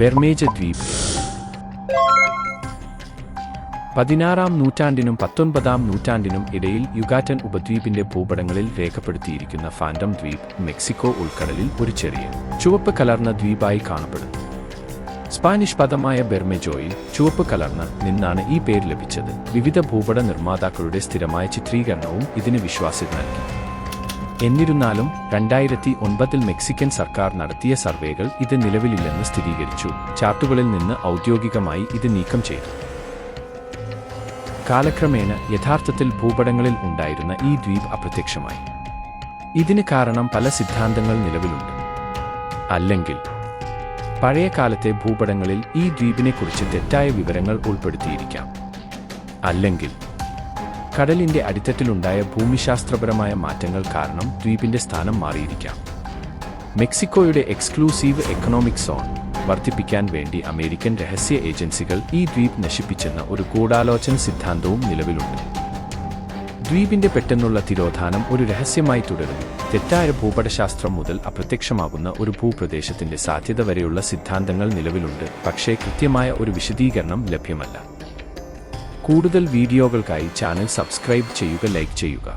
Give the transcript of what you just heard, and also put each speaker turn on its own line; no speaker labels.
ബെർമേജ ദ്വീപ് 16-ാം നൂറ്റാണ്ടിനും 19-ാം നൂറ്റാണ്ടിനും ഇടയിൽ Yucatan ഉപദ്വീപിന്റെ ഭൂപടങ്ങളിൽ രേഖപ്പെടുത്തിയിരിക്കുന്ന fandom ദ്വീപ് മെക്സിക്കോ ഉൾക്കടലിൽ ഒരു ചെറിയ ചുവപ്പ് കലർന്ന ദ്വീപായി കാണപ്പെടുന്നു. സ്പാനിഷ് പദമായ ബെർമെജോയിൽ ചുവപ്പ് കലർന്ന നിന്നാണ് ഈ പേര് ലഭിച്ചത്. വിവിധ ഭൂപട നിർമ്മാതാക്കളുടെ സ്ഥിരമായ ചിത്രീകരണവും ഇതിന് വിശ്വാസ്യത നൽകി. എന്നിരുന്നാലും 2009-ൽ മെക്സിക്കൻ സർക്കാർ നടത്തിയ സർവേകൾ ഇത് നിലവിലില്ലെന്ന് സ്ഥിരീകരിച്ചു. ചാർട്ടുകളിൽ നിന്ന് ഔദ്യോഗികമായി ഇത് നീക്കം ചെയ്തു. കാലക്രമേണ യഥാർത്ഥത്തിൽ ഭൂപടങ്ങളിൽ ഉണ്ടായിരുന്ന ഈ ദ്വീപ് അപ്രത്യക്ഷമായി. ഇതിന് കാരണം പല സിദ്ധാന്തങ്ങൾ നിലവിലുണ്ട്. അല്ലെങ്കിൽ പഴയ കാലത്തെ ഭൂപടങ്ങളിൽ ഈ ദ്വീപിനെക്കുറിച്ച് തെറ്റായ വിവരങ്ങൾ ഉൾപ്പെടുത്തിയിരിക്കാം. അല്ലെങ്കിൽ കടലിന്റെ അടിത്തട്ടിലുണ്ടായ ഭൂമിശാസ്ത്രപരമായ മാറ്റങ്ങൾ കാരണം ദ്വീപിന്റെ സ്ഥാനം മാറിയിരിക്കാം. മെക്സിക്കോയുടെ എക്സ്ക്ലൂസീവ് എക്കണോമിക് സോൺ വർദ്ധിപ്പിക്കാൻ വേണ്ടി അമേരിക്കൻ രഹസ്യ ഏജൻസികൾ ഈ ദ്വീപ് നശിപ്പിച്ചെന്ന ഒരു ഗൂഢാലോചന സിദ്ധാന്തവും നിലവിലുണ്ട്. ദ്വീപിന്റെ പെട്ടെന്നുള്ള തിരോധാനം ഒരു രഹസ്യമായി തുടരുന്നു. തെറ്റായ ഭൂപടശാസ്ത്രം മുതൽ അപ്രത്യക്ഷമാകുന്ന ഒരു ഭൂപ്രദേശത്തിന്റെ സാധ്യത വരെയുള്ള സിദ്ധാന്തങ്ങൾ നിലവിലുണ്ട്, പക്ഷേ കൃത്യമായ ഒരു വിശദീകരണം ലഭ്യമല്ല. കൂടുതൽ വീഡിയോകൾക്കായി ചാനൽ സബ്സ്ക്രൈബ് ചെയ്യുക, ലൈക്ക് ചെയ്യുക.